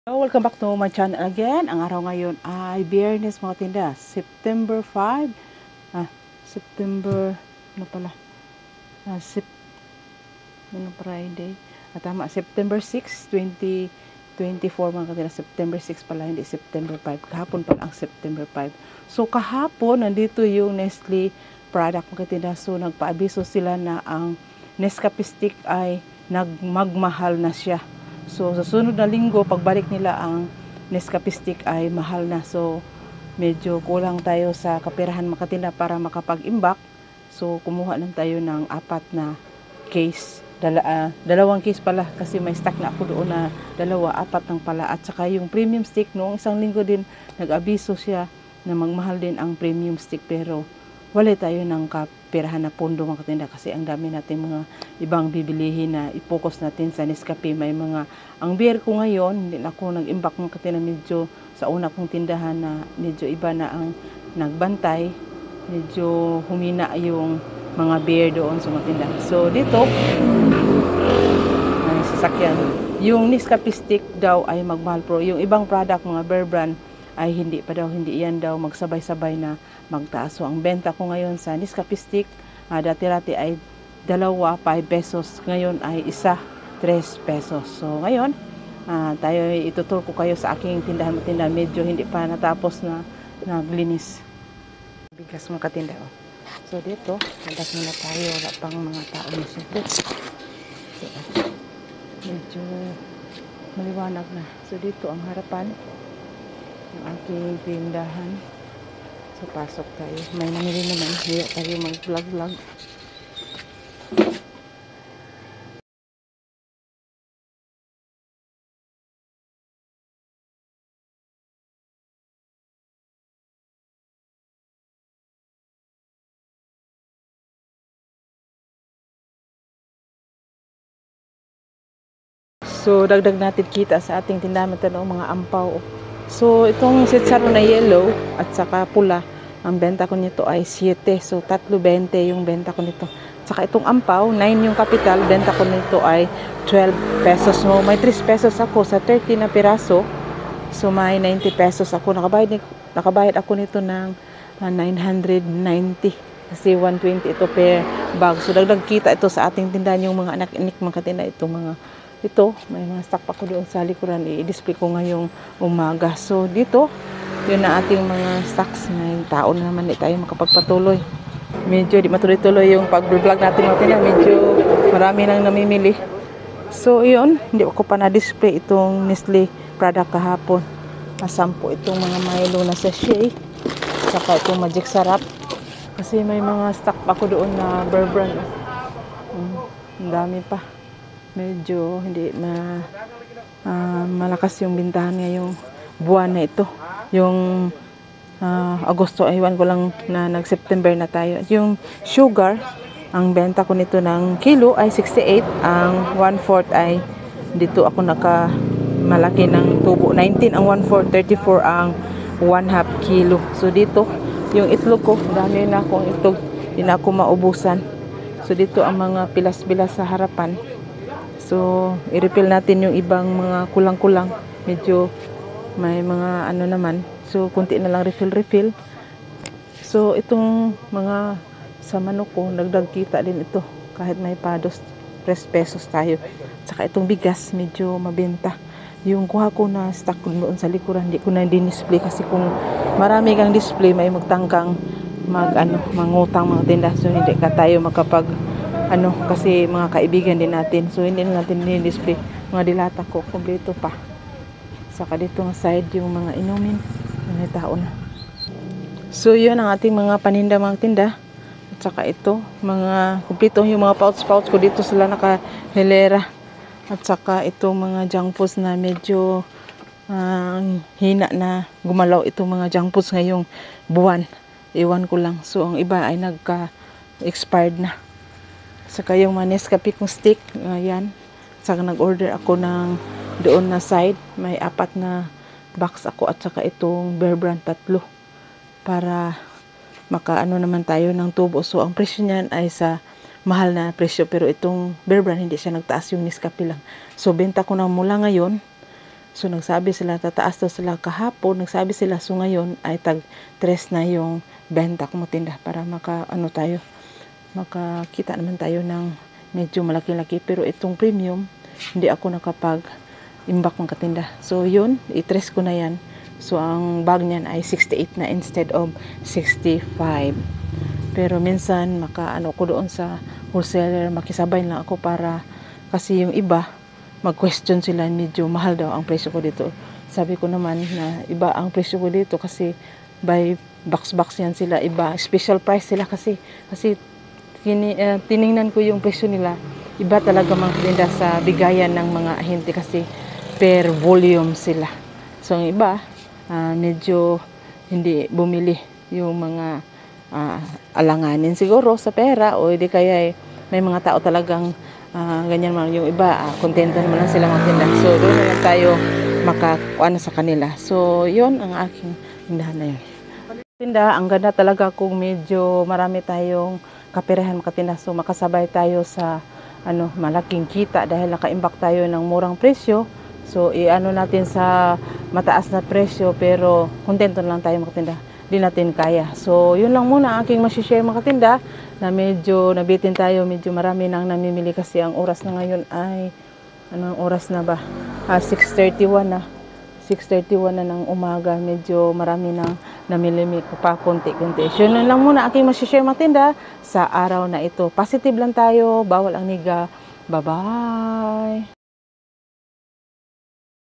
Hello, welcome back to my channel again. Ang araw ngayon ay Biyernes mga tinda, September 5. September ano pala? Friday. Tama, September 6, 2024 mga tinda. September 6 pala, hindi September 5. Kahapon pala ang September 5. So kahapon nandito yung Nestle product mga tinda. So nagpaabiso sila na ang Nescafe Stick ay magmahal na siya. So, sa sunod na linggo, pagbalik nila ang Nescafe Stick ay mahal na. So, medyo kulang tayo sa kaperahan makatinda para makapag-imbak. So, kumuha lang tayo ng 4 na case. Dalawang case pala kasi may stock na ako doon na 2, 4 lang pala. At saka yung premium stick, noong isang linggo din, nag-abiso siya na magmahal din ang premium stick. Pero, wala tayo ng kapirahan na pondo mga katinda kasi ang dami natin mga ibang bibilihin na i-focus natin sa Nescafe. May mga, ang beer ko ngayon, hindi na ako nag-imbak mga katinda, medyo sa una kong tindahan na medyo iba na ang nagbantay, medyo humina yung mga beer doon sa mga tindahan. So dito, may sasakyan. Yung Nescafe Stick daw ay magmahal, pero yung ibang product, mga beer brand, ay hindi pa daw, hindi yan daw magsabay-sabay na magtaas. So ang benta ko ngayon sa Nescafe Stick, dati-rati ay 2, 5 pesos. Ngayon ay 1, 3 pesos. So ngayon, tayo itutur ko kayo sa aking tindahan. Medyo hindi pa natapos na naglinis. Bigas mga katinda. So dito, handas muna tayo. Wala pang mga tao na siyempre. So, medyo maliwanag na. So dito ang harapan ng aking tindahan. So pasok tayo. May namili naman. Hiya tayo mag-vlog. So dagdag natin kita sa ating tindahan mga ampaw. So itong sitsaro na yellow at saka pula, ang benta ko nito ay 7. So 3.20 yung benta ko nito. Saka itong ampaw, 9 yung kapital, benta ko nito ay 12 pesos. So may 3 pesos ako sa 30 na piraso. So may 90 pesos ako. Nakabayad ako nito ng 990. Kasi 120 ito per bag. So dagdag kita ito sa ating tindahan, yung mga anak-inik mga tinda ito mga ito, may mga stock pa ko doon sa likuran, i-display ko ngayong umaga. So dito, yun na ating mga stocks. May tao na naman, di tayo makapagpatuloy. Medyo di matuloy-tuloy yung pag-vlog natin mga medyo marami nang namimili. So yun, hindi ko pa na-display itong Nestle product kahapon. Masampo itong mga Milo na sachet, saka itong Magic Sarap. Kasi may mga stock pa ko doon na beer brand. Ang dami pa. Medyo hindi malakas yung bintahan ngayong buwan na ito. Yung Agosto, aywan ko lang na nag-September na tayo. Yung sugar, ang benta ko nito ng kilo ay 68. Ang 1/4 ay dito ako malaki ng tubo. 19 ang 1/4, 34 ang 1/2 kilo. So dito, yung itlog ko, dami na akong itlog. Hindi na ako maubusan. So dito ang mga pilas-pilas sa harapan. So, i-refill natin yung ibang mga kulang-kulang. Medyo may mga ano naman. So, kunti na lang refill. So, itong mga sa manok ko, nagdag kita din ito. Kahit may pados, 3 pesos tayo. Saka itong bigas, medyo mabenta. Yung kuha ko na stock doon sa likuran, hindi ko na din-display. Kasi kung marami kang display, may magtangkang mangutang mga tinda. So, hindi ka tayo makapag kasi mga kaibigan din natin. So hindi natin ni-display mga dilata ko, kompleto pa. Saka dito ng side yung mga inumin, may tao na. So yun ang ating mga paninda mga tinda. At saka ito, mga kompleto yung mga pouch ko dito sila naka-hilera. At saka ito mga junk foods na medyo hina na gumalaw itong mga junk foods ngayong buwan. Iwan ko lang. So ang iba ay nagka-expired na. Saka yung mga Nescafe kong stick, yan. Saka nag-order ako ng doon na side. May 4 na box ako at saka itong Bear Brand 3. Para makaano naman tayo ng tubo. So ang presyo niyan ay sa mahal na presyo. Pero itong Bear Brand hindi siya nagtaas, yung Nescafe lang. So benta ko na mula ngayon So nagsabi sila tataas daw sila kahapon, nagsabi sila so ngayon ay tag 3 na yung benta ko matinda para makakita naman tayo ng medyo malaki-laki. Pero itong premium, hindi ako nakapag-imbak ng katinda. So yun, i-tres ko na yan. So ang bag niyan ay 68 na instead of 65. Pero minsan makaano ko doon sa wholesaler, makisabay lang ako para kasi yung iba mag-question sila, medyo mahal daw ang presyo ko dito. Sabi ko naman na iba ang presyo ko dito kasi by box yan sila, iba special price sila kasi tiningnan ko yung presyo nila, iba talaga mga tinda sa bigayan ng mga ahente kasi per volume sila. So ang iba medyo hindi bumili yung mga alanganin siguro sa pera o hindi kaya may mga tao talagang ganyan man yung iba, kontento naman lang sila magtinda. So doon na lang tayo makakuha na sa kanila. So yun ang aking tindahan na yun. Tinda, ang ganda talaga kung medyo marami tayong kaperahan makatinda. So makasabay tayo sa malaking kita dahil nakaimbak tayo ng murang presyo. So iano natin sa mataas na presyo pero kontento lang tayo makatinda. Di natin kaya. So yun lang muna ang aking masishare makatinda na medyo nabitin tayo, medyo marami nang namimili kasi ang oras na ngayon ay anong oras na ba? 6:31 na. 6:31 na ng umaga, medyo marami nang namimili pa konti-konti. So yun lang muna aking masishare makatinda sa araw na ito. Positive lang tayo, bawal ang niga. Bye-bye.